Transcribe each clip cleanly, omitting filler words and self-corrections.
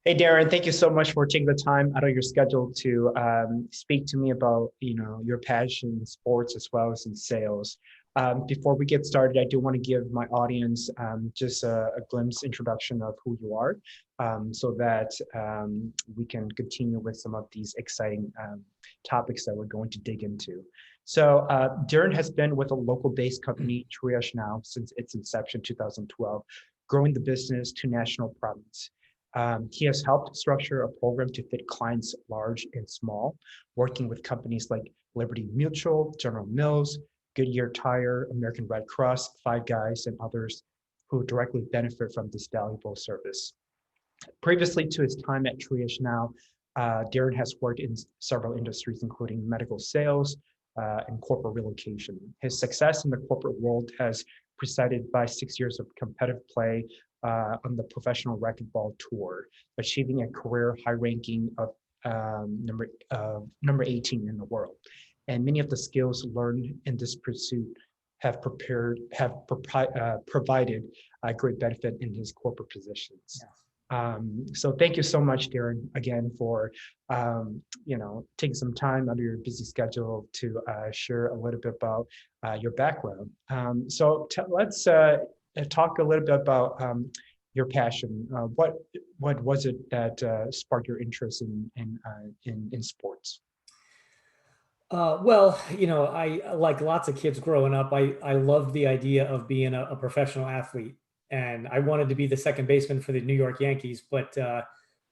Hey Darren, thank you so much for taking the time out of your schedule to speak to me about your passion in sports as well as in sales. Before we get started, I do want to give my audience just a glimpse introduction of who you are, so that we can continue with some of these exciting topics that we're going to dig into. So Darren has been with a local-based company, TriageNow, since its inception 2012, growing the business to national prominence. He has helped structure a program to fit clients large and small, working with companies like Liberty Mutual, General Mills, Goodyear Tire, American Red Cross, Five Guys, and others who directly benefit from this valuable service. Previously to his time at TriageNow, Darren has worked in several industries, including medical sales and corporate relocation. His success in the corporate world has preceded by 6 years of competitive play on the Professional Racquetball Tour, achieving a career high ranking of number 18 in the world. And many of the skills learned in this pursuit have provided a great benefit in his corporate positions. Yeah. So thank you so much, Darren, again for taking some time out of your busy schedule to share a little bit about your background. Let's talk a little bit about your passion. What was it that sparked your interest in sports? Well, I like lots of kids growing up. I loved the idea of being a professional athlete, and I wanted to be the second baseman for the New York Yankees, but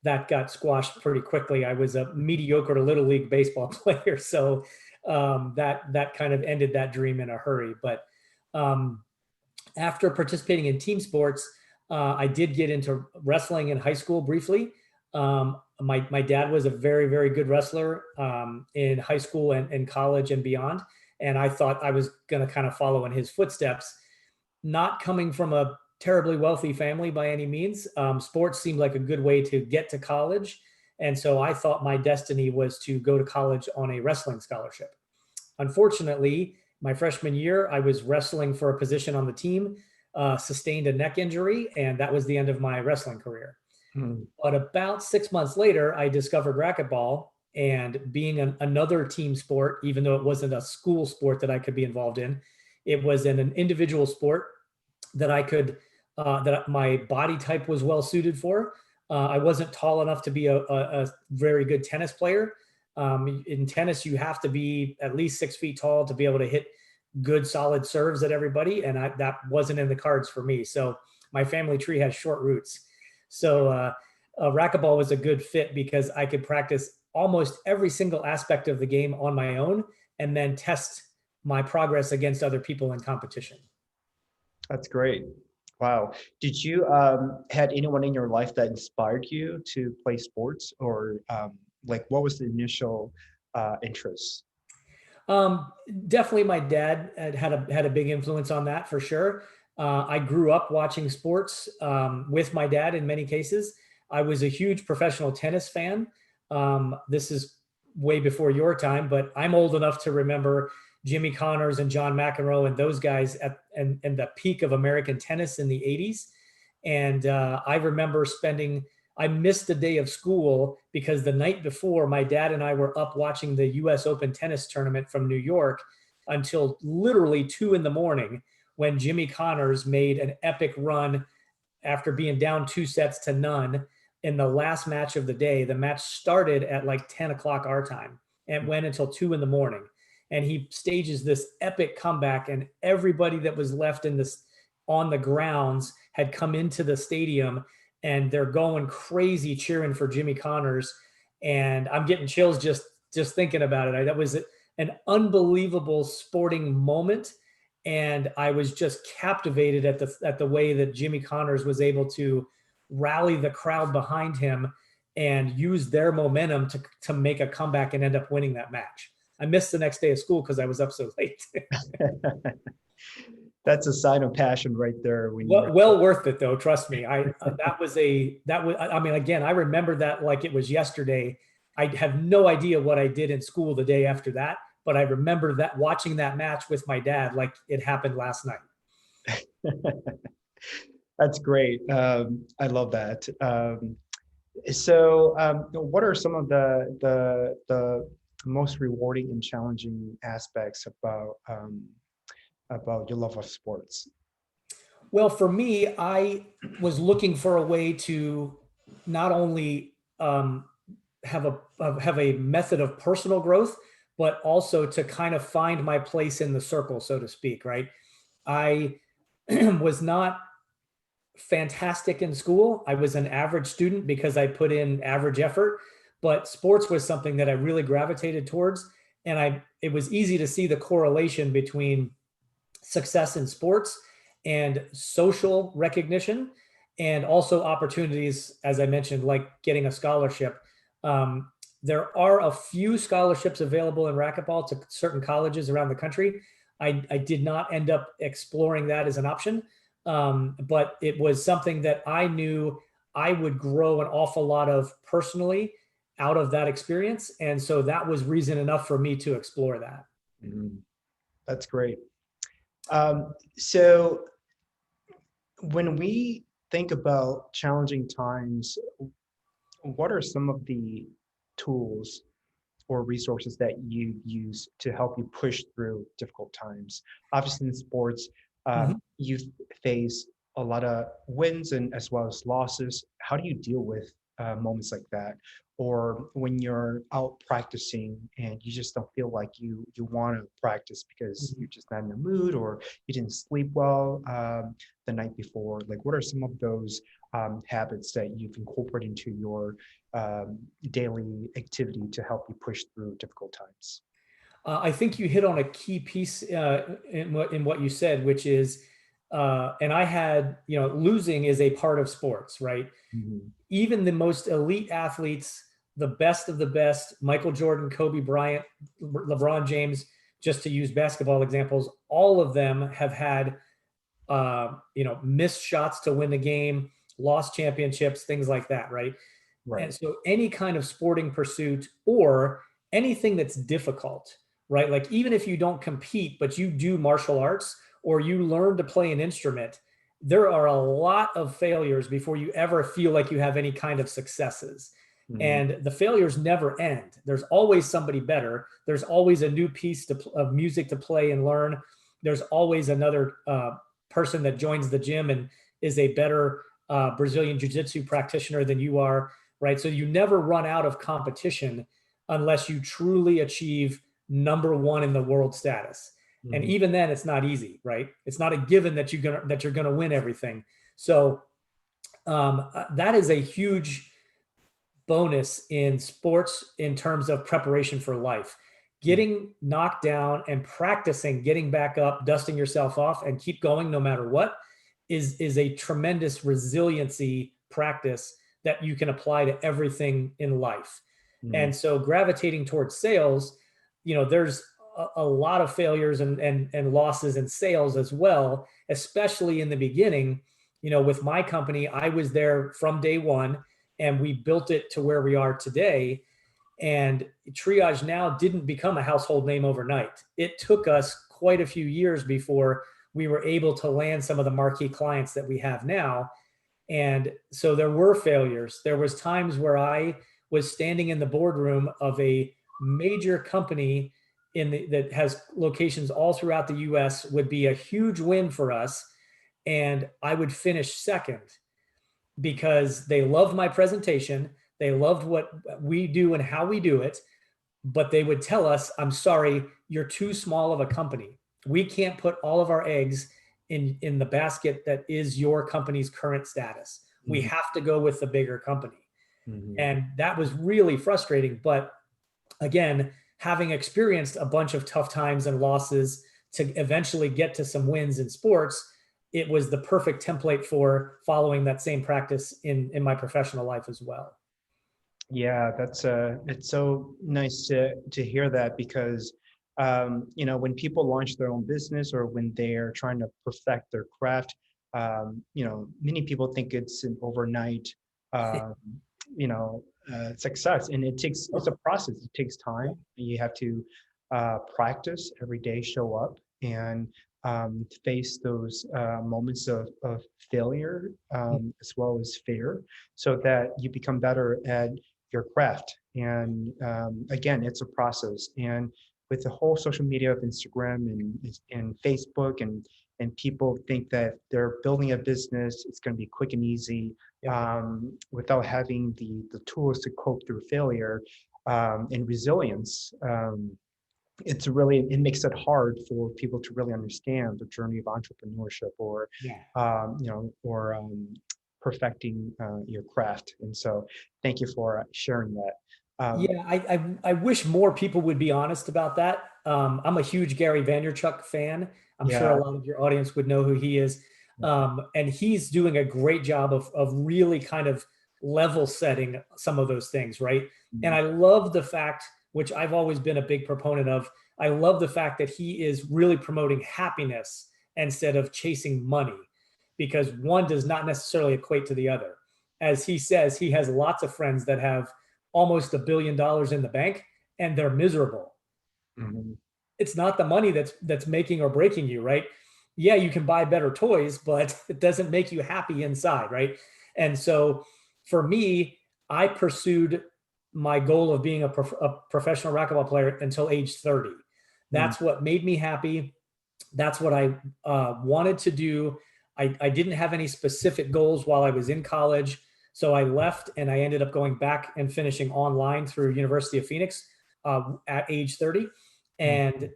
that got squashed pretty quickly. I was a mediocre little league baseball player, so that kind of ended that dream in a hurry. But after participating in team sports, I did get into wrestling in high school briefly. My dad was a very, very good wrestler in high school and college and beyond. And I thought I was going to kind of follow in his footsteps. Not coming from a terribly wealthy family by any means, sports seemed like a good way to get to college. And so I thought my destiny was to go to college on a wrestling scholarship. Unfortunately, my freshman year, I was wrestling for a position on the team, sustained a neck injury, and that was the end of my wrestling career. But about 6 months later, I discovered racquetball, and being another team sport, even though it wasn't a school sport that I could be involved in, it was an individual sport that I could, that my body type was well suited for. I wasn't tall enough to be a very good tennis player. In tennis, you have to be at least 6 feet tall to be able to hit good, solid serves at everybody, and that wasn't in the cards for me. So my family tree has short roots. So racquetball was a good fit because I could practice almost every single aspect of the game on my own and then test my progress against other people in competition. That's great. Wow. Did you had anyone in your life that inspired you to play sports, or what was the initial interest? Definitely my dad had a big influence on that for sure. I grew up watching sports with my dad in many cases. I was a huge professional tennis fan. This is way before your time, but I'm old enough to remember Jimmy Connors and John McEnroe and those guys at the peak of American tennis in the 80s. And I remember I missed a day of school because the night before, my dad and I were up watching the US Open tennis tournament from New York until literally 2 a.m. when Jimmy Connors made an epic run after being down 2-0 in the last match of the day. The match started at like 10 o'clock our time and went until 2 a.m. And he stages this epic comeback, and everybody that was left on the grounds had come into the stadium, and they're going crazy cheering for Jimmy Connors. And I'm getting chills just thinking about it. That was an unbelievable sporting moment. And I was just captivated at the way that Jimmy Connors was able to rally the crowd behind him and use their momentum to make a comeback and end up winning that match. I missed the next day of school because I was up so late. That's a sign of passion right there. Well worth it though. Trust me. I mean, again, I remember that like it was yesterday. I have no idea what I did in school the day after that, but I remember that watching that match with my dad like it happened last night. That's great. I love that. So, what are some of the most rewarding and challenging aspects about your love of sports? Well, for me, I was looking for a way to not only have a method of personal growth, but also to kind of find my place in the circle, so to speak. Right? I was not fantastic in school. I was an average student because I put in average effort, but sports was something that I really gravitated towards, and it was easy to see the correlation between success in sports and social recognition, and also opportunities, as I mentioned, like getting a scholarship. There are a few scholarships available in racquetball to certain colleges around the country. I did not end up exploring that as an option, but it was something that I knew I would grow an awful lot of personally out of that experience. And so that was reason enough for me to explore that. Mhm. That's great. So when we think about challenging times, what are some of the tools or resources that you use to help you push through difficult times? Obviously, in sports, Mhm. you face a lot of wins and as well as losses. How do you deal with moments like that? Or when you're out practicing and you just don't feel like you want to practice because Mhm. you're just not in the mood or you didn't sleep well the night before. Like, what are some of those habits that you've incorporated into your um, daily activity to help you push through difficult times? I think you hit on a key piece in what you said, which is, and I had, losing is a part of sports, right? Mhm. Even the most elite athletes, the best of the best, Michael Jordan, Kobe Bryant, LeBron James, just to use basketball examples, all of them have had, missed shots to win the game, lost championships, things like that, right? And Right. so any kind of sporting pursuit or anything that's difficult, right? Like even if you don't compete, but you do martial arts or you learn to play an instrument, there are a lot of failures before you ever feel like you have any kind of successes. Mhm. And the failures never end. There's always somebody better. There's always a new piece of music to play and learn. There's always another person that joins the gym and is a better Brazilian Jiu Jitsu practitioner than you are, right? So you never run out of competition unless you truly achieve number one in the world status. And Mhm. even then, it's not easy, right? It's not a given that you're gonna win everything. So that is a huge bonus in sports in terms of preparation for life. Mhm. Getting knocked down and practicing, getting back up, dusting yourself off, and keep going no matter what is a tremendous resiliency practice that you can apply to everything in life. Mhm. And so gravitating towards sales, there's a lot of failures and losses in sales as well, especially in the beginning. With my company, I was there from day one and we built it to where we are today. And TriageNow didn't become a household name overnight. It took us quite a few years before we were able to land some of the marquee clients that we have now. And so there were failures. There was times where I was standing in the boardroom of a major company that has locations all throughout the US, would be a huge win for us. And I would finish second because they loved my presentation. They loved what we do and how we do it. But they would tell us, I'm sorry, you're too small of a company. We can't put all of our eggs in the basket that is your company's current status. We Mhm. have to go with the bigger company. Mhm. And that was really frustrating. But again, having experienced a bunch of tough times and losses to eventually get to some wins in sports, it was the perfect template for following that same practice in my professional life as well. Yeah, that's it's so nice to hear that because when people launch their own business or when they're trying to perfect their craft, many people think it's an overnight, um, success, and it's a process. It takes time. You have to practice every day, show up, and face those moments of failure as well as fear, so that you become better at your craft. And again, it's a process. And with the whole social media of Instagram and Facebook, and people think that they're building a business, it's going to be quick and easy, without having the tools to cope through failure and resilience. It makes it hard for people to really understand the journey of entrepreneurship, or perfecting your craft. And so thank you for sharing that. I wish more people would be honest about that. I'm a huge Gary Vaynerchuk fan. I'm sure a lot of your audience would know who he is. And he's doing a great job of really kind of level setting some of those things, right? And I love the fact, which I've always been a big proponent of, I love the fact that he is really promoting happiness instead of chasing money, because one does not necessarily equate to the other. As he says, he has lots of friends that have almost $1 billion in the bank and they're miserable. It's not the money that's making or breaking you, right? Yeah, you can buy better toys, but it doesn't make you happy inside, right? And so for me, I pursued my goal of being a professional racquetball player until age 30. That's what made me happy. That's what I wanted to do. I didn't have any specific goals while I was in college. So I left and I ended up going back and finishing online through University of Phoenix at age 30, and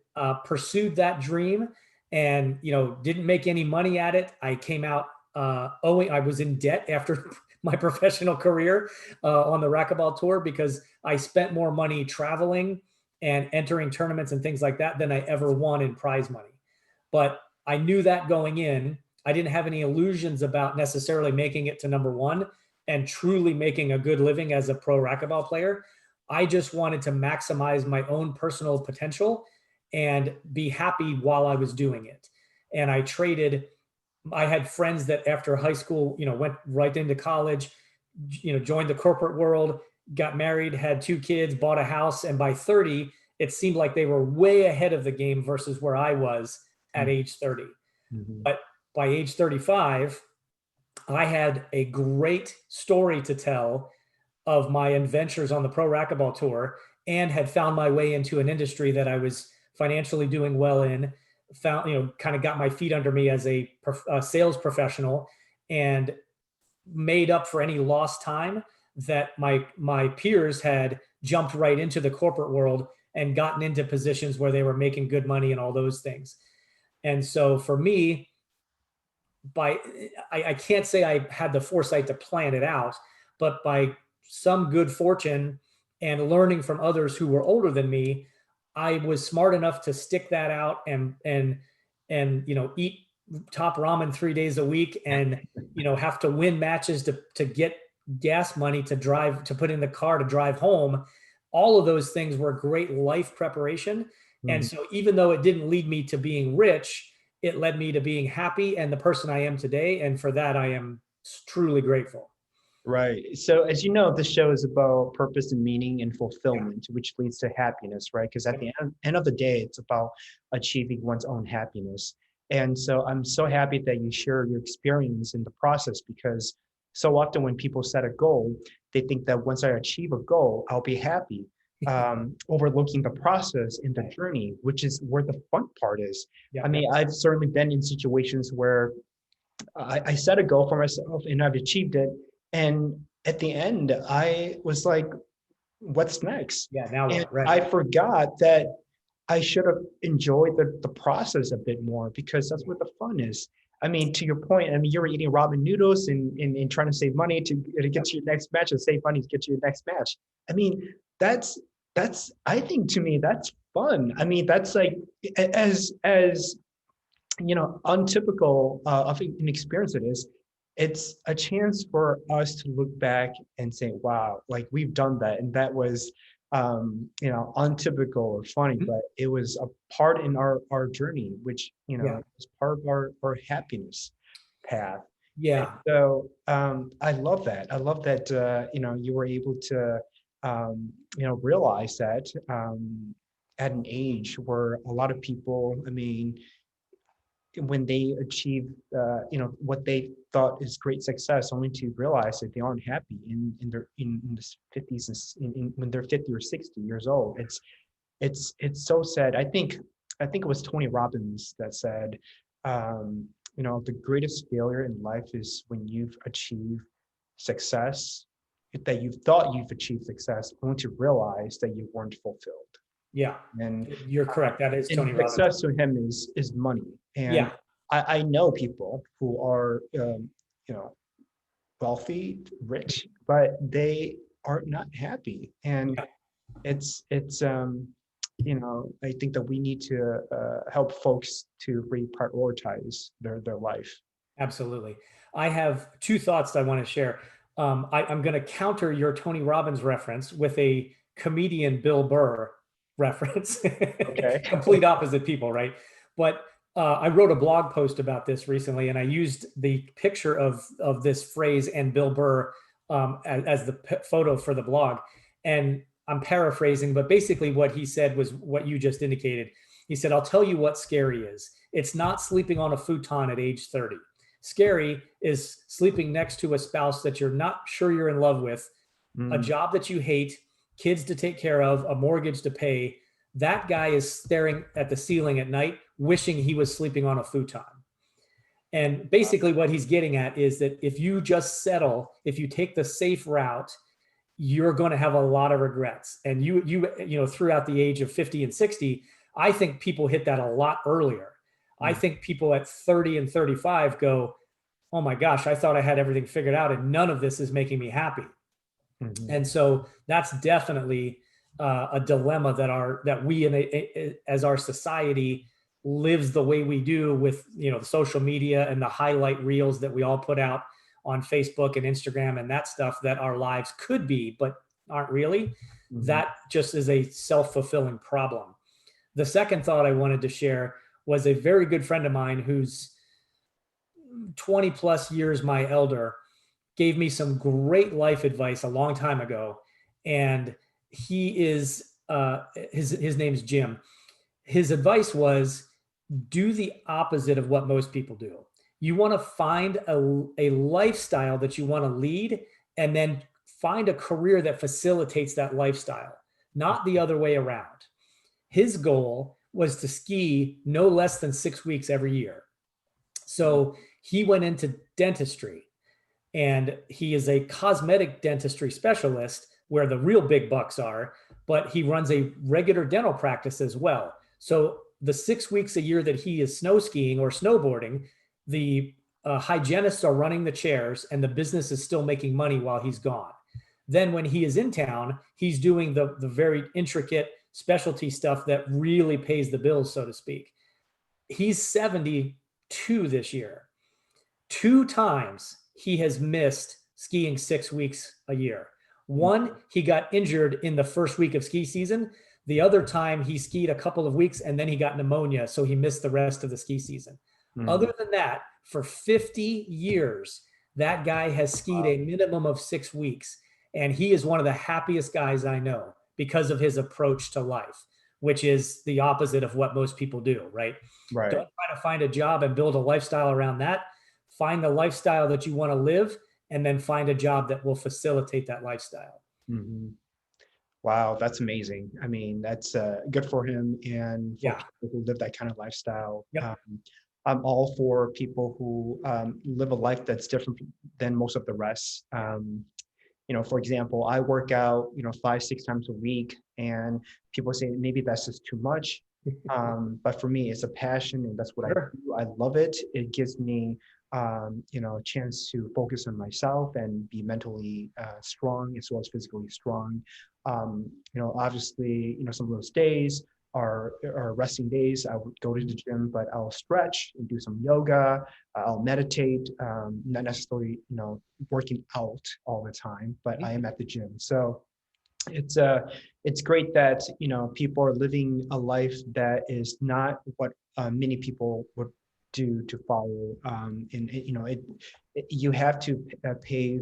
pursued that dream, and, didn't make any money at it. I came out I was in debt after my professional career on the racquetball tour, because I spent more money traveling and entering tournaments and things like that than I ever won in prize money. But I knew that going in. I didn't have any illusions about necessarily making it to number one and truly making a good living as a pro racquetball player. I just wanted to maximize my own personal potential and be happy while I was doing it. And I had friends that after high school, went right into college, joined the corporate world, got married, had 2 kids, bought a house. And by 30, it seemed like they were way ahead of the game versus where I was at age 30. But by age 35, I had a great story to tell of my adventures on the Pro Racquetball Tour, and had found my way into an industry that I was financially doing well in, kind of got my feet under me as a sales professional, and made up for any lost time that my peers had jumped right into the corporate world and gotten into positions where they were making good money and all those things. And so for me, I can't say I had the foresight to plan it out, but by some good fortune and learning from others who were older than me, I was smart enough to stick that out and eat top ramen 3 days a week, and have to win matches to get gas money to put in the car to drive home. All of those things were great life preparation. And so even though it didn't lead me to being rich, it led me to being happy and the person I am today. And for that, I am truly grateful. Right. So as you know, this show is about purpose and meaning and fulfillment, which leads to happiness, right? Because at the end of the day, it's about achieving one's own happiness. And so I'm so happy that you share your experience in the process, because so often when people set a goal, they think that once I achieve a goal, I'll be happy, overlooking the process and the journey, which is where the fun part is. I mean, I've certainly been in situations where I set a goal for myself and I've achieved it. And at the end, I was like, what's next? Now and right. I forgot that I should have enjoyed the process a bit more, because that's where the fun is. I mean, to your point, I mean, you were eating ramen noodles and trying to save money to get to your next match, and save money to get to your next match. I mean, that's I think, to me, that's fun. I mean, that's like, as untypical of an experience it is. It's a chance for us to look back and say, wow, like we've done that. And that was, untypical or funny, but it was a part in our journey, which, is part of our happiness path. Yeah. And so I love that. I love that, you were able to, realize that at an age where a lot of people, I mean, when they achieve, what they thought is great success, only to realize that they aren't happy in the 50s, and when they're 50 or 60 years old. It's so sad. I think it was Tony Robbins that said, the greatest failure in life is when you've achieved success, that you thought you've achieved success, only to realize that you weren't fulfilled. Yeah, And you're correct. That is Tony Robbins. success to him is money. And Yeah. I know people who are, wealthy, rich, but they are not happy. And Yeah. I think that we need to help folks to reprioritize their life. Absolutely. I have two thoughts that I want to share. I'm going to counter your Tony Robbins reference with a comedian Bill Burr reference. Okay. Complete opposite people, right? But I wrote a blog post about this recently, and I used the picture of this phrase and Bill Burr as the photo for the blog. And I'm paraphrasing, but basically what he said was what you just indicated. He said, "I'll tell you what scary is. It's not sleeping on a futon at age 30. Scary is sleeping next to a spouse that you're not sure you're in love with, a job that you hate, kids to take care of, a mortgage to pay. That guy is staring at the ceiling at night, wishing he was sleeping on a futon." And basically what he's getting at is that if you just settle, if you take the safe route, you're going to have a lot of regrets. And you throughout the age of 50 and 60, I think people hit that a lot earlier. I think people at 30 and 35 go, "Oh my gosh, I thought I had everything figured out and none of this is making me happy." And so that's definitely a dilemma that we as our society lives the way we do with, the social media and the highlight reels that we all put out on Facebook and Instagram and that stuff that our lives could be, but aren't really. That just is a self-fulfilling problem. The second thought I wanted to share was a very good friend of mine who's 20 plus years my elder, gave me some great life advice a long time ago. And he is, his name's Jim. His advice was, do the opposite of what most people do. You want to find a lifestyle that you want to lead, and then find a career that facilitates that lifestyle, not the other way around. His goal was to ski no less than 6 weeks every year. So he went into dentistry, and he is a cosmetic dentistry specialist where the real big bucks are, but he runs a regular dental practice as well. So the 6 weeks a year that he is snow skiing or snowboarding, the hygienists are running the chairs and the business is still making money while he's gone. Then when he is in town, he's doing the very intricate specialty stuff that really pays the bills, so to speak. He's 72 this year. 2 times he has missed skiing 6 weeks a year. One, he got injured in the first week of ski season. The other time he skied a couple of weeks and then he got pneumonia, so he missed the rest of the ski season. Other than that, for 50 years, that guy has skied a minimum of 6 weeks. And he is one of the happiest guys I know because of his approach to life, which is the opposite of what most people do, right? Right. Don't try to find a job and build a lifestyle around that. Find the lifestyle that you want to live, and then find a job that will facilitate that lifestyle. Wow, that's amazing. I mean, that's good for him and for people who live that kind of lifestyle. I'm all for people who live a life that's different than most of the rest. For example, I work out, 5-6 times a week, and people say maybe that's just too much. But for me, it's a passion, and that's what I do. I love it. It gives me, a chance to focus on myself and be mentally strong as well as physically strong. Obviously, some of those days are resting days. I would go to the gym, but I'll stretch and do some yoga. I'll meditate, not necessarily, working out all the time, but I am at the gym. So it's great that, people are living a life that is not what many people would do to follow. You have to pave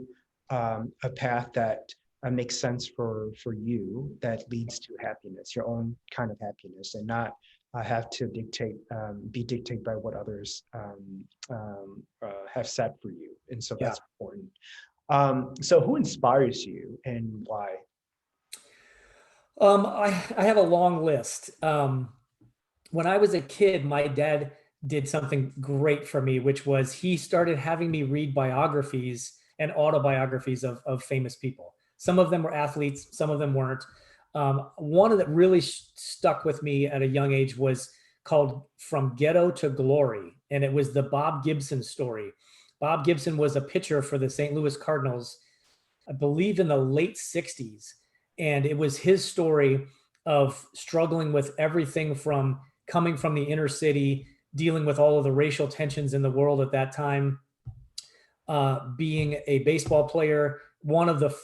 a path that makes sense for you, that leads to happiness, your own kind of happiness, and not have to be dictated by what others have set for you. And so Yeah. that's important. So who inspires you and why? I have a long list. When I was a kid, my dad did something great for me, which was he started having me read biographies and autobiographies of famous people. Some of them were athletes, some of them weren't. One that really stuck with me at a young age was called From Ghetto to Glory, and it was the Bob Gibson story. Bob Gibson was a pitcher for the St. Louis Cardinals, I believe in the late 60s. And it was his story of struggling with everything from coming from the inner city, dealing with all of the racial tensions in the world at that time, being a baseball player, one of the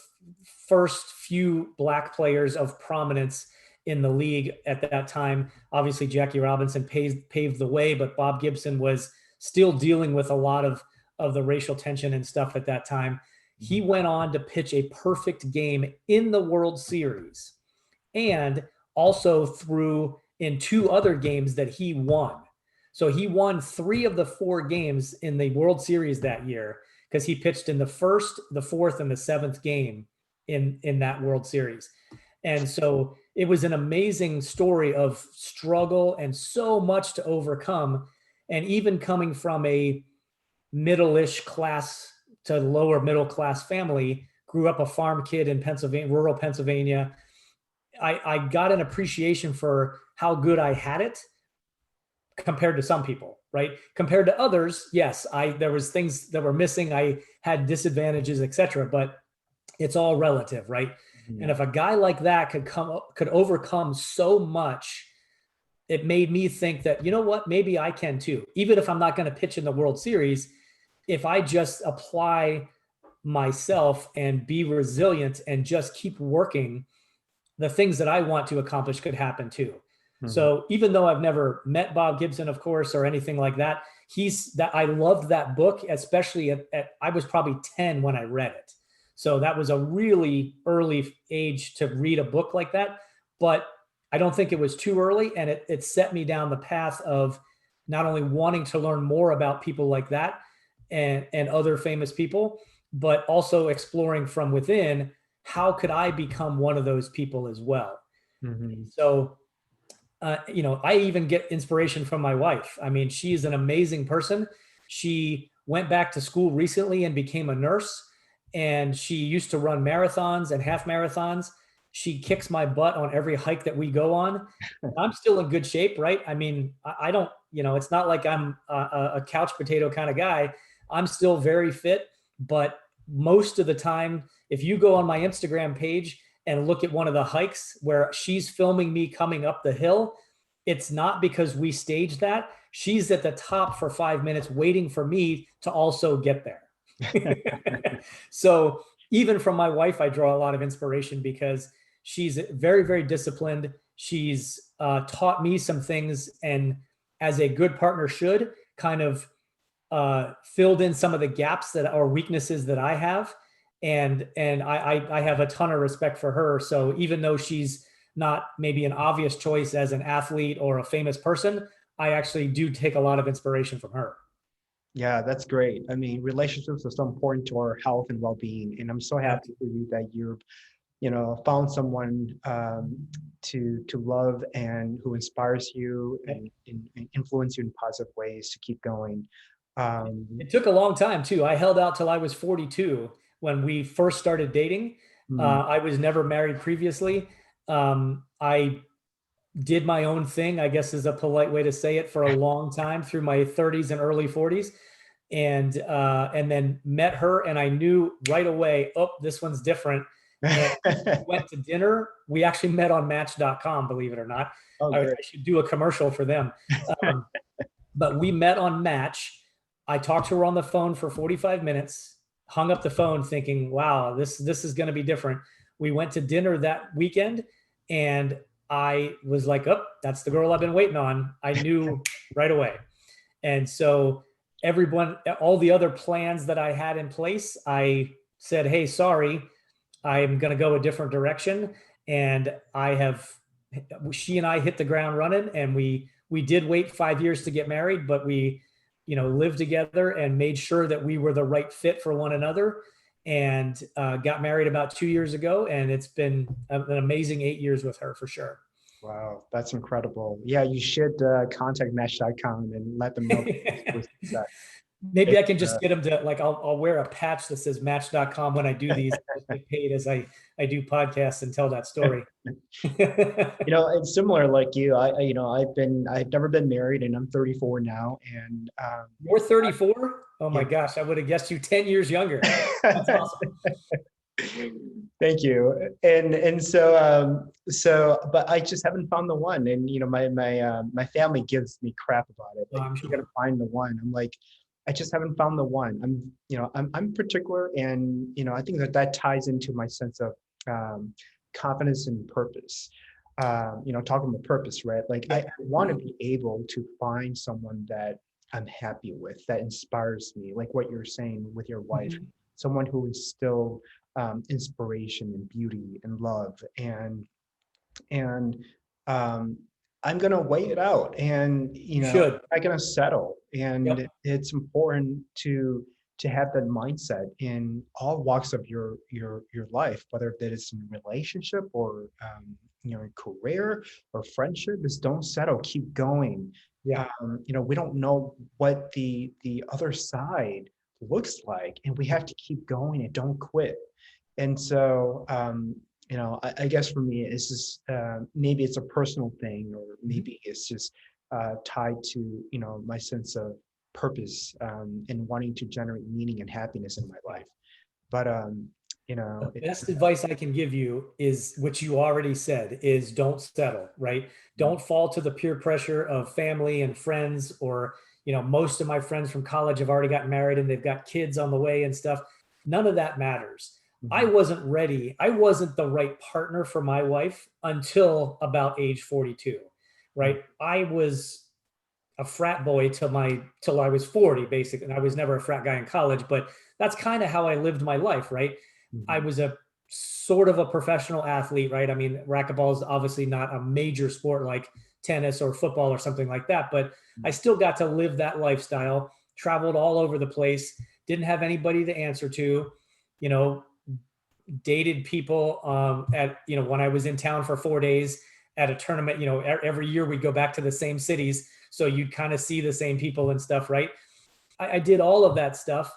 first few Black players of prominence in the league at that time. Obviously, Jackie Robinson paved the way, but Bob Gibson was still dealing with a lot of the racial tension and stuff at that time. He went on to pitch a perfect game in the World Series and also threw in 2 other games that he won. So he won 3 of the 4 games in the World Series that year because he pitched in the 1st, the 4th, and the 7th game in that World Series. And so it was an amazing story of struggle and so much to overcome. And even coming from a middle-ish class to lower middle class family, grew up a farm kid in Pennsylvania, rural Pennsylvania. I got an appreciation for how good I had it compared to some people, right? Compared to others, yes, there was things that were missing. I had disadvantages, etc. But it's all relative, right? Mm-hmm. And if a guy like that could overcome so much, it made me think that, you know what, maybe I can too. Even if I'm not going to pitch in the World Series, if I just apply myself and be resilient and just keep working, the things that I want to accomplish could happen too. Mm-hmm. So even though I've never met Bob Gibson, of course, or anything like that, I loved that book, especially I was probably 10 when I read it. So that was a really early age to read a book like that. But I don't think it was too early. And it set me down the path of not only wanting to learn more about people like that, and other famous people, but also exploring from within, how could I become one of those people as well? Mm-hmm. So, I even get inspiration from my wife. I mean, she's an amazing person. She went back to school recently and became a nurse, and she used to run marathons and half marathons. She kicks my butt on every hike that we go on. I'm still in good shape, right? I mean, I don't, it's not like I'm a couch potato kind of guy. I'm still very fit, but most of the time, if you go on my Instagram page and look at one of the hikes where she's filming me coming up the hill, it's not because we staged that. She's at the top for 5 minutes waiting for me to also get there. So even from my wife, I draw a lot of inspiration because she's very, very disciplined. She's taught me some things, and as a good partner should, kind of filled in some of the gaps that are weaknesses that I have. And I have a ton of respect for her. So even though she's not maybe an obvious choice as an athlete or a famous person, I actually do take a lot of inspiration from her. Yeah, that's great. I mean, relationships are so important to our health and well-being. And I'm so happy for you that you've, found someone to love and who inspires you and influence you in positive ways to keep going. It took a long time too. I held out till I was 42 when we first started dating. Mm-hmm. I was never married previously. I did my own thing, I guess is a polite way to say it, for a long time through my 30s and early 40s. And then met her, and I knew right away, oh, this one's different. And we went to dinner. We actually met on Match.com, believe it or not. Oh, I should do a commercial for them. But we met on Match. I talked to her on the phone for 45 minutes, hung up the phone thinking, wow, this is going to be different. We went to dinner that weekend, and I was like, oh, that's the girl I've been waiting on. I knew right away. And so all the other plans that I had in place, I said, hey, sorry, I'm going to go a different direction. And she and I hit the ground running, and we We did wait 5 years to get married, but we, lived together and made sure that we were the right fit for one another, and got married about 2 years ago. And it's been an amazing 8 years with her for sure. Wow, that's incredible. Yeah, you should contact Match.com and let them know. Maybe I can just get them to, like, I'll wear a patch that says Match.com when I do these. Just get paid as I do podcasts and tell that story. It's similar like you. I've never been married, and I'm 34 now. And you're 34? Oh my gosh, I would have guessed you 10 years younger. That's awesome. Thank you. But I just haven't found the one. And my family gives me crap about it. Like, I'm sure. You're gonna find the one. I'm like, I just haven't found the one. I'm particular, and I think that ties into my sense of confidence and purpose. Talking about purpose, right? Like, I want to be able to find someone that I'm happy with, that inspires me, like what you're saying with your wife, someone who is still inspiration and beauty and love, and I'm gonna weigh it out, and I'm not gonna settle. And it's important to have that mindset in all walks of your life, whether that is in relationship or career or friendship. Is don't settle, keep going. We don't know what the other side looks like, and we have to keep going and don't quit. And so I guess for me, it's just maybe it's a personal thing, or maybe it's just tied to my sense of purpose and wanting to generate meaning and happiness in my life. But the best advice I can give you is what you already said: is don't settle. Right? Don't fall to the peer pressure of family and friends, or most of my friends from college have already gotten married and they've got kids on the way and stuff. None of that matters. I wasn't ready. I wasn't the right partner for my wife until about age 42, right? I was a frat boy till I was 40, basically. And I was never a frat guy in college, but that's kind of how I lived my life, right? I was a sort of a professional athlete, right? I mean, racquetball is obviously not a major sport like tennis or football or something like that, but I still got to live that lifestyle, traveled all over the place, didn't have anybody to answer to, dated people when I was in town for 4 days at a tournament. Every year we'd go back to the same cities, so you'd kind of see the same people and stuff, right? I did all of that stuff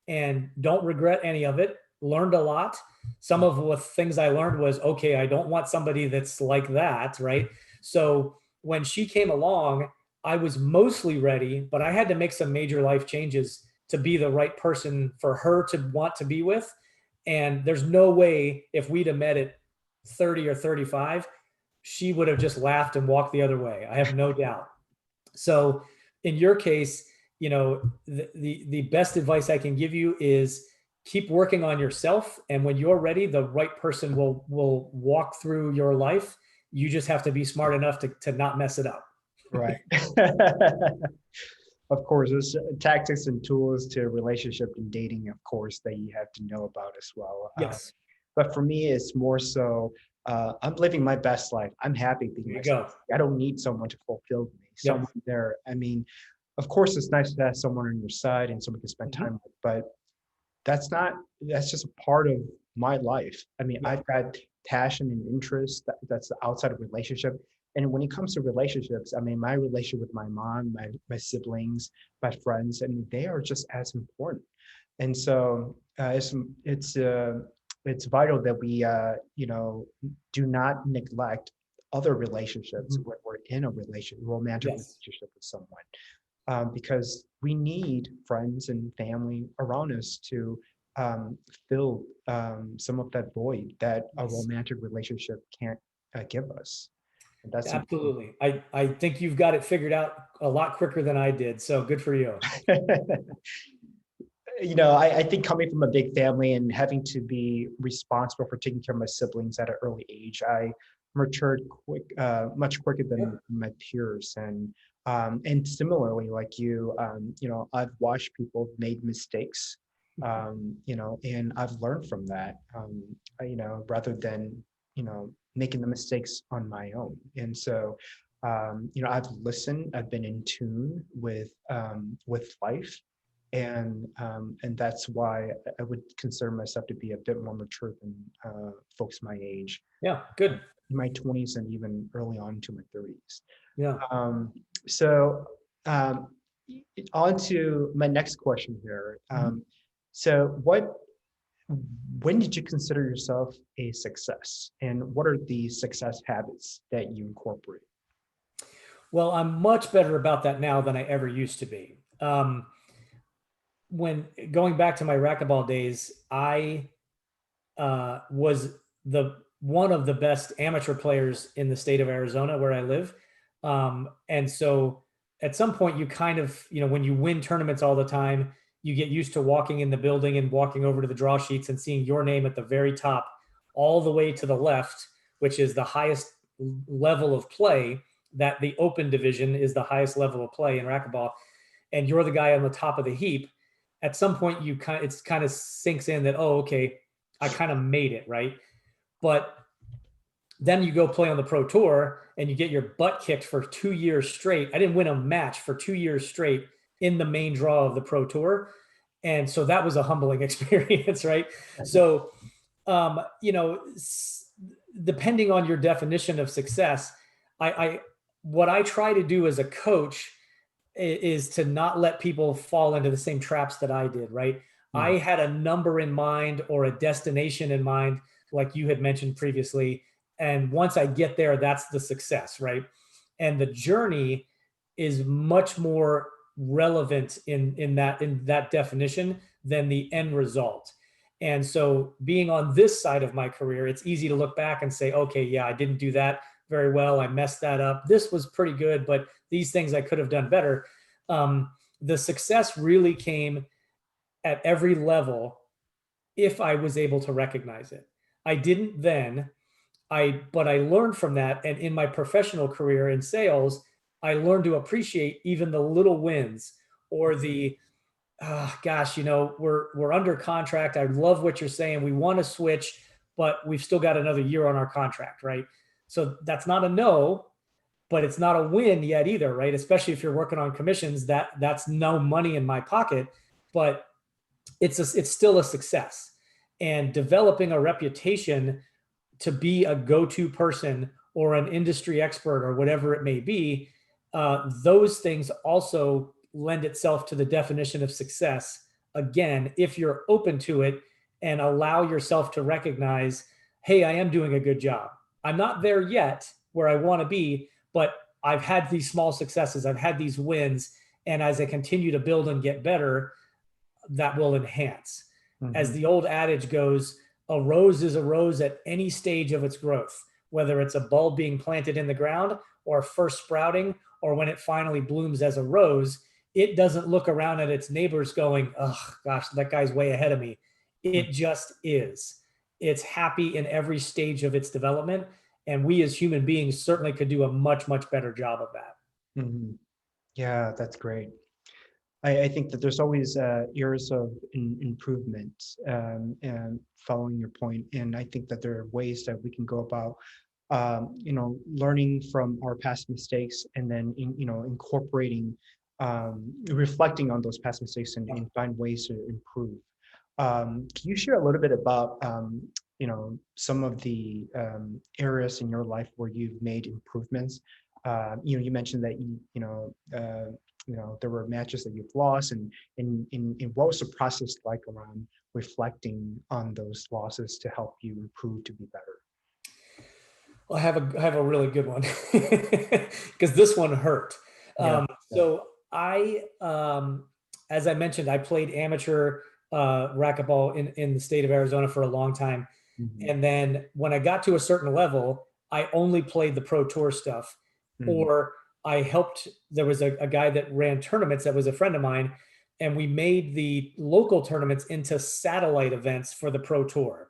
and don't regret any of it. Learned a lot. Some of the things I learned was, okay, I don't want somebody that's like that, right? So when she came along, I was mostly ready, but I had to make some major life changes to be the right person for her to want to be with. And there's no way, if we'd have met at 30 or 35, she would have just laughed and walked the other way. I have no doubt. So in your case, the best advice I can give you is keep working on yourself. And when you're ready, the right person will walk through your life. You just have to be smart enough to not mess it up. Right. Of course, there's tactics and tools to relationship and dating, of course, that you have to know about as well. Yes. But for me, it's more so I'm living my best life. I'm happy being myself. I don't need someone to fulfill me. Someone there. I mean, of course, it's nice to have someone on your side and someone to spend time with, but that's just a part of my life. I mean, I've got passion and interest that's outside of relationship. And when it comes to relationships, I mean, my relationship with my mom, my siblings, my friends, I mean, they are just as important. And so it's vital that we do not neglect other relationships when we're in a romantic relationship with someone, because we need friends and family around us to fill some of that void that a romantic relationship can't give us. That's absolutely. I think you've got it figured out a lot quicker than I did. So good for you. I think coming from a big family and having to be responsible for taking care of my siblings at an early age, I matured much quicker than my peers. And similarly, like you, I've watched people made mistakes, and I've learned from that, rather than, making the mistakes on my own. And so I've listened, I've been in tune with life, and that's why I would consider myself to be a bit more mature than folks my age. Yeah, good. In my 20s and even early on to my 30s. Yeah. So on to my next question here. So when did you consider yourself a success, and what are the success habits that you incorporate? Well, I'm much better about that now than I ever used to be. When going back to my racquetball days, I was the one of the best amateur players in the state of Arizona where I live. And so at some point you kind of, when you win tournaments all the time, you get used to walking in the building and walking over to the draw sheets and seeing your name at the very top, all the way to the left, which is the highest level of play. That the open division is the highest level of play in racquetball. And you're the guy on the top of the heap. At some point it kind of sinks in that, oh, okay, I kind of made it, right? But then you go play on the pro tour and you get your butt kicked for 2 years straight. I didn't win a match for 2 years straight in the main draw of the pro tour. And so that was a humbling experience, right? So, depending on your definition of success, what I try to do as a coach is to not let people fall into the same traps that I did, right? I had a number in mind or a destination in mind, like you had mentioned previously. And once I get there, that's the success, right? And the journey is much more relevant in that definition than the end result. And so being on this side of my career, it's easy to look back and say, okay, yeah, I didn't do that very well. I messed that up. This was pretty good, but these things I could have done better. The success really came at every level if I was able to recognize it. I didn't then, but I learned from that. And in my professional career in sales, I learned to appreciate even the little wins or the, we're under contract. I love what you're saying. We want to switch, but we've still got another year on our contract, right? So that's not a no, but it's not a win yet either, right? Especially if you're working on commissions, that's no money in my pocket, but it's still a success. And developing a reputation to be a go-to person or an industry expert or whatever it may be, those things also lend itself to the definition of success. Again, if you're open to it and allow yourself to recognize, hey, I am doing a good job. I'm not there yet where I want to be, but I've had these small successes. I've had these wins. And as I continue to build and get better, that will enhance. As the old adage goes, a rose is a rose at any stage of its growth, whether it's a bulb being planted in the ground or first sprouting, or when it finally blooms as a rose. It doesn't look around at its neighbors going, oh gosh, that guy's way ahead of me. It just is. It's happy in every stage of its development. And we as human beings certainly could do a much, much better job of that. Yeah, that's great. I think that there's always areas of improvement, and following your point. And I think that there are ways that we can go about, learning from our past mistakes, and then, incorporating, reflecting on those past mistakes, and find ways to improve. Can you share a little bit about, some of the areas in your life where you've made improvements? You mentioned that there were matches that you've lost, and what was the process like around reflecting on those losses to help you improve to be better? Well, I have a really good one because this one hurt. So I, as I mentioned, I played amateur racquetball in the state of Arizona for a long time. And then when I got to a certain level, I only played the pro tour stuff, or I helped. There was a guy that ran tournaments that was a friend of mine, and we made the local tournaments into satellite events for the pro tour.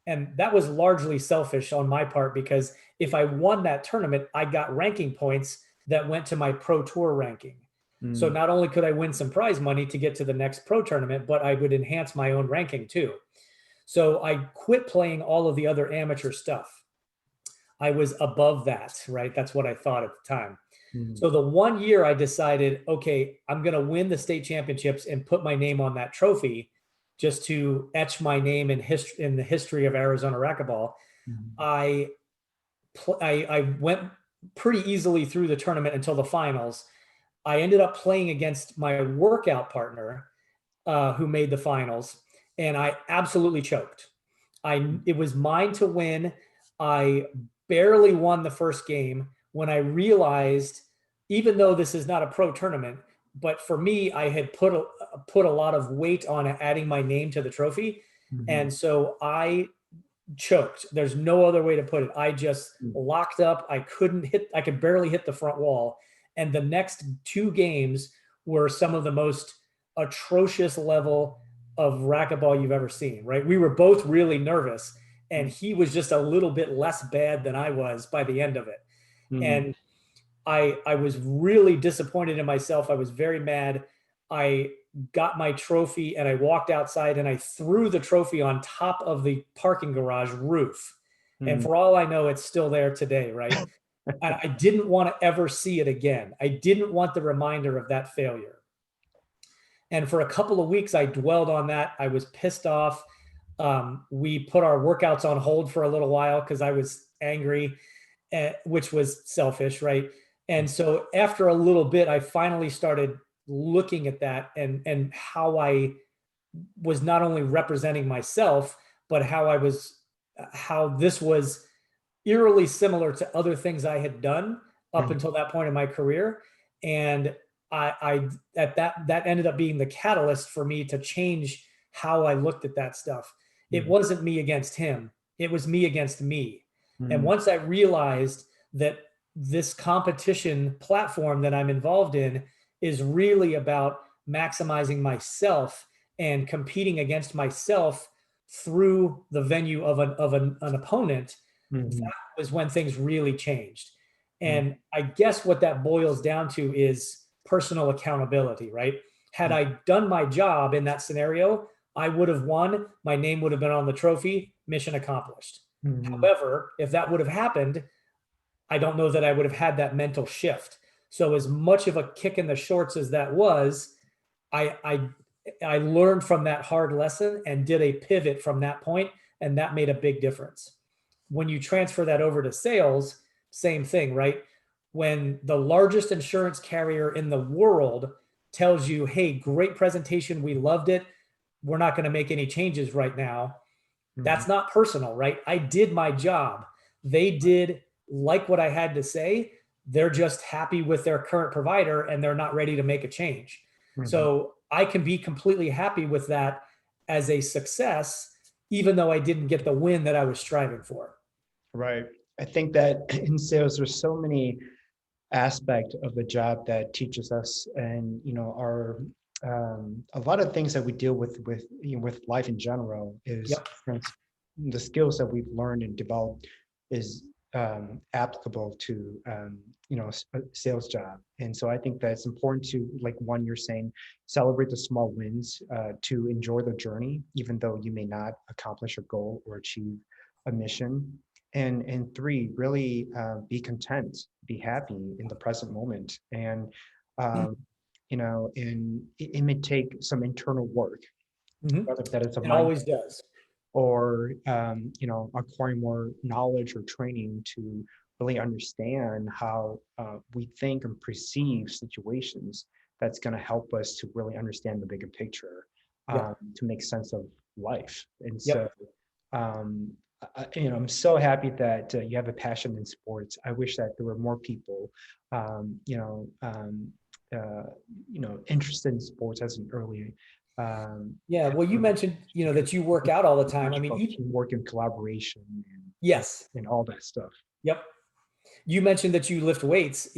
And that was largely selfish on my part, because if I won that tournament, I got ranking points that went to my pro tour ranking. So not only could I win some prize money to get to the next pro tournament, but I would enhance my own ranking too. So I quit playing all of the other amateur stuff. I was above that, right? That's what I thought at the time. Mhm. So the 1 year I decided, okay, I'm going to win the state championships and put my name on that trophy just to etch my name in the history of Arizona racquetball. Mhm. I went pretty easily through the tournament until the finals. I ended up playing against my workout partner, who made the finals, and I absolutely choked. It was mine to win. I barely won the first game when I realized, even though this is not a pro tournament, but for me, I had put a lot of weight on adding my name to the trophy, Mhm. and so I choked. There's no other way to put it. I just Mhm. locked up. I could barely hit the front wall. And the next 2 games were some of the most atrocious level of racquetball you've ever seen, right? We were both really nervous, and he was just a little bit less bad than I was by the end of it. Mhm. And I was really disappointed in myself. I was very mad. I got my trophy and I walked outside and I threw the trophy on top of the parking garage roof. And Mhm. for all I know, it's still there today, right? And I didn't want to ever see it again. I didn't want the reminder of that failure. And for a couple of weeks, I dwelled on that. I was pissed off. We put our workouts on hold for a little while because I was angry, which was selfish, right? And so after a little bit, I finally started looking at that and how I was not only representing myself, but how this was eerily similar to other things I had done up Mhm. until that point in my career. And I at that ended up being the catalyst for me to change how I looked at that stuff. It Mhm. wasn't me against him. It was me against me. And Mhm. once I realized that this competition platform that I'm involved in is really about maximizing myself and competing against myself through the venue of an opponent, Mhm. that was when things really changed. Mhm. And I guess what that boils down to is personal accountability, right? Had I done my job in that scenario, I would have won. My name would have been on the trophy, mission accomplished. Mhm. However, if that would have happened, I don't know that I would have had that mental shift. So as much of a kick in the shorts as that was, I I I learned from that hard lesson and did a pivot from that point, and that made a big difference. When you transfer that over to sales, same thing, right? When the largest insurance carrier in the world tells you, "Hey, great presentation, we loved it. We're not going to make any changes right now." Mhm. That's not personal, right? I did my job. They did like what I had to say. They're just happy with their current provider and they're not ready to make a change. Mhm. So I can be completely happy with that as a success, even though I didn't get the win that I was striving for. Right. I think that in sales, there's so many aspect of the job that teaches us, and our a lot of things that we deal with with life in general is Yep. the skills that we've learned and developed is applicable to a sales job. And so I think that it's important to, like, one, you're saying, celebrate the small wins, to enjoy the journey even though you may not accomplish a goal or achieve a mission. And three, really be content, be happy in the present moment. And um, and it may take some internal work, Mm-hmm. whether that is a It mind always does. or acquiring more knowledge or training to really understand how we think and perceive situations. That's going to help us to really understand the bigger picture, Yep. to make sense of life. And so Yep. um, I'm so happy that you have a passion in sports. I wish that there were more people, um, you know, um, uh, interested in sports as an early. Um, Yeah. Well, you mentioned, because that you work out all the time. I much mean, about teamwork and collaboration and, yes. and all that stuff. Yep. You mentioned that you lift weights.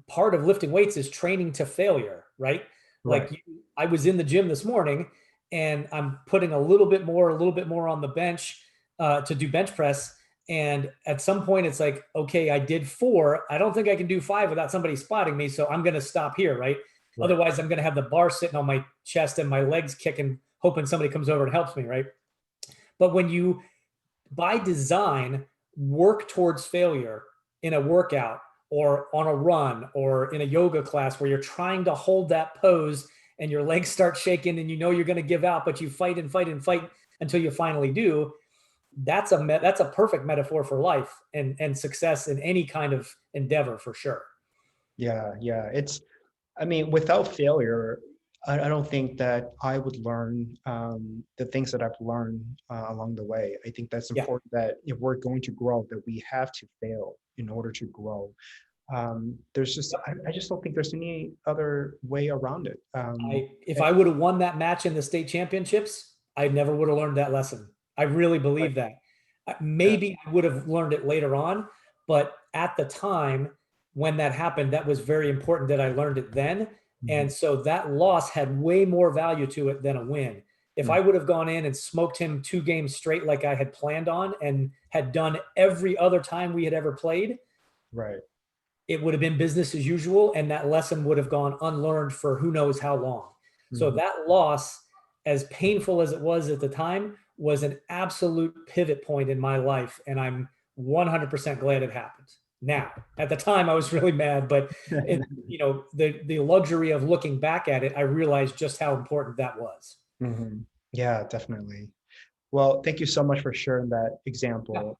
Part of lifting weights is training to failure, right? Right. I was in the gym this morning and I'm putting a little bit more on the bench to do bench press. And at some point, it's like, okay, I did 4. I don't think I can do 5 without somebody spotting me. So I'm going to stop here, right? Right. Otherwise, I'm going to have the bar sitting on my chest and my legs kicking, hoping somebody comes over and helps me, right? But when you, by design, work towards failure in a workout or on a run or in a yoga class where you're trying to hold that pose and your legs start shaking and you know you're going to give out, but you fight and fight and fight until you finally do. That's a perfect metaphor for life and success in any kind of endeavor, for sure. Yeah, yeah. I mean, without failure, I don't think that I would learn the things that I've learned along the way. I think that's Yeah. important, that if we're going to grow, that we have to fail in order to grow. There's just, I just don't think there's any other way around it. If I would have won that match in the state championships, I never would have learned that lesson. I really Right. believe that. Yeah. Maybe I would have learned it later on, but at the time when that happened, that was very important that I learned it then. Mhm. And so that loss had way more value to it than a win. If Mhm. I would have gone in and smoked him 2 games straight like I had planned on and had done every other time we had ever played, Right. it would have been business as usual, and that lesson would have gone unlearned for who knows how long. So Mhm. that loss, as painful as it was at the time, was an absolute pivot point in my life, and I'm 100% glad it happened. Now, at the time, I was really mad, but the luxury of looking back at it, I realized just how important that was. Mhm. Yeah, definitely. Well, thank you so much for sharing that Yeah. example.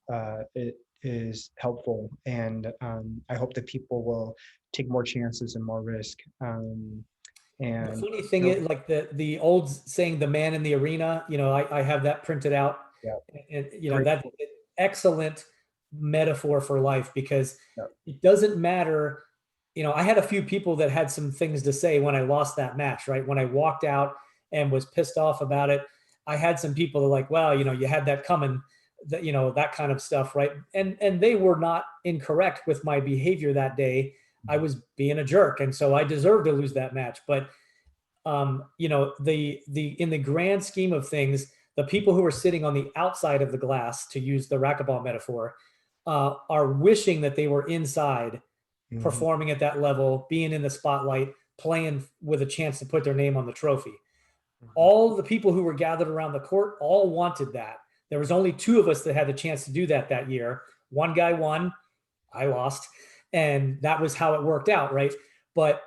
It is helpful, and I hope that people will take more chances and more risk. The And funny you thing know, is, like the old saying, "The man in the arena." I have that printed out, yeah, and great. that's an excellent metaphor for life because Yeah. it doesn't matter. I had a few people that had some things to say when I lost that match. Right when I walked out and was pissed off about it, I had some people that were like, "Well, you had that coming." That kind of stuff, right? And they were not incorrect with my behavior that day. I Mhm. was being a jerk, and so I deserved to lose that match. But the in the grand scheme of things, the people who are sitting on the outside of the glass, to use the racquetball metaphor, are wishing that they were inside, Mhm. performing at that level, being in the spotlight, playing with a chance to put their name on the trophy. Mhm. All the people who were gathered around the court all wanted that. There was only two of us that had the chance to do that year. One guy won, I lost, and that was how it worked out, right? But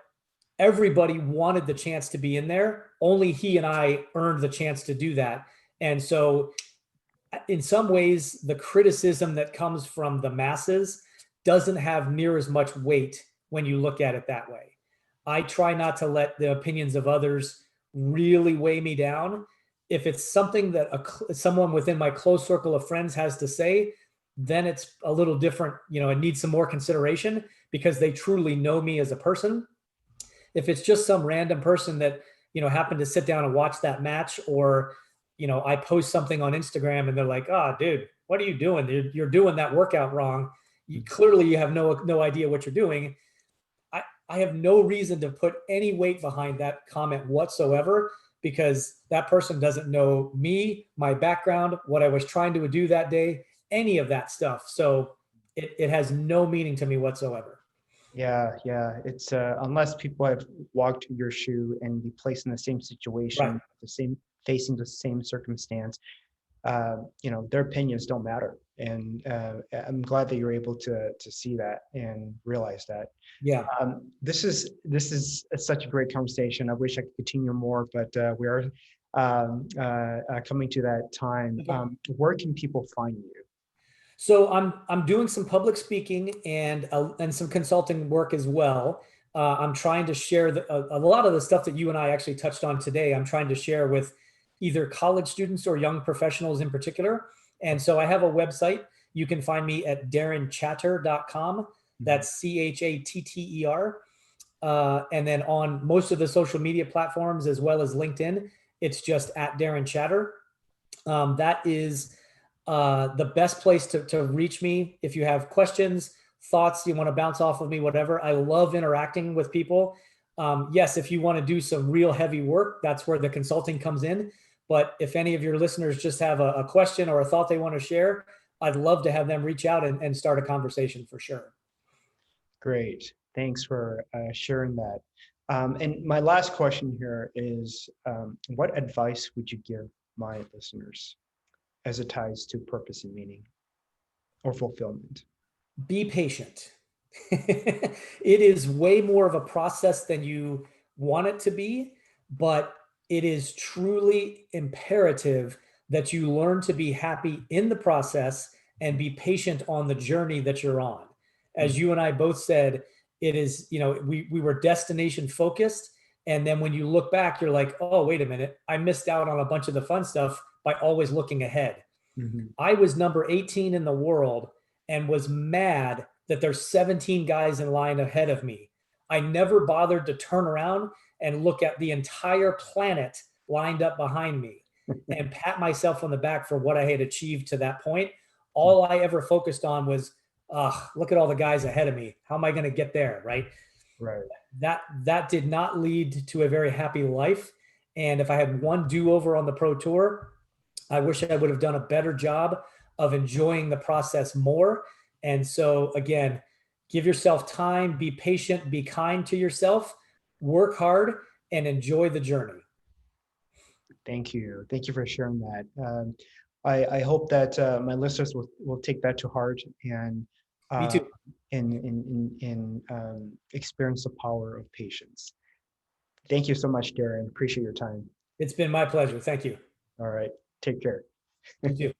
everybody wanted the chance to be in there. Only he and I earned the chance to do that. And so, in some ways, the criticism that comes from the masses doesn't have near as much weight when you look at it that way. I try not to let the opinions of others really weigh me down. If it's something that someone within my close circle of friends has to say, then it's a little different. It needs some more consideration because they truly know me as a person. If it's just some random person that happened to sit down and watch that match, or I post something on Instagram and they're like, "Oh, dude, what are you doing? You're doing that workout wrong. Clearly you have no idea what you're doing." I have no reason to put any weight behind that comment whatsoever, because that person doesn't know me, my background, what I was trying to do that day, any of that stuff. So it has no meaning to me whatsoever. Yeah, yeah. It's unless people have walked your shoe and be placed in the same Right. situation, facing the same circumstance, their opinions don't matter. And I'm glad that you're able to see that and realize that. Yeah. This is such a great conversation. I wish I could continue more, but we are coming to that time. Okay. Where can people find you? So I'm doing some public speaking and some consulting work as well. I'm trying to share a lot of the stuff that you and I actually touched on today. I'm trying to share with either college students or young professionals in particular. And so I have a website. You can find me at darrinchatter.com. Mhm. That's CHATTER. And then on most of the social media platforms, as well as LinkedIn, it's just at Darrin Chatter. That is the best place to reach me. If you have questions, thoughts, you want to bounce off of me, whatever. I love interacting with people. Yes, if you want to do some real heavy work, that's where the consulting comes in. But if any of your listeners just have a question or a thought they want to share, I'd love to have them reach out and start a conversation for sure. Great. Thanks for sharing that. And my last question here is, what advice would you give my listeners as it ties to purpose and meaning? or fulfillment? Be patient. It is way more of a process than you want it to be, but it is truly imperative that you learn to be happy in the process and be patient on the journey that you're on. As you and I both said, it is, we were destination focused. And then when you look back, you're like, oh, wait a minute, I missed out on a bunch of the fun stuff by always looking ahead. Mm-hmm. I was number 18 in the world and was mad that there's 17 guys in line ahead of me. I never bothered to turn around and look at the entire planet lined up behind me and pat myself on the back for what I had achieved to that point. All I ever focused on was, look at all the guys ahead of me. How am I going to get there? Right. Right. That did not lead to a very happy life. And if I had one do-over on the pro tour, I wish I would have done a better job of enjoying the process more. And so again, give yourself time, be patient, be kind to yourself, work hard, and enjoy the journey. Thank you. Thank you for sharing that. I hope that my listeners will take that to heart and Me too. experience the power of patience. Thank you so much, Darrin. Appreciate your time. It's been my pleasure. Thank you. All right. Take care. You too.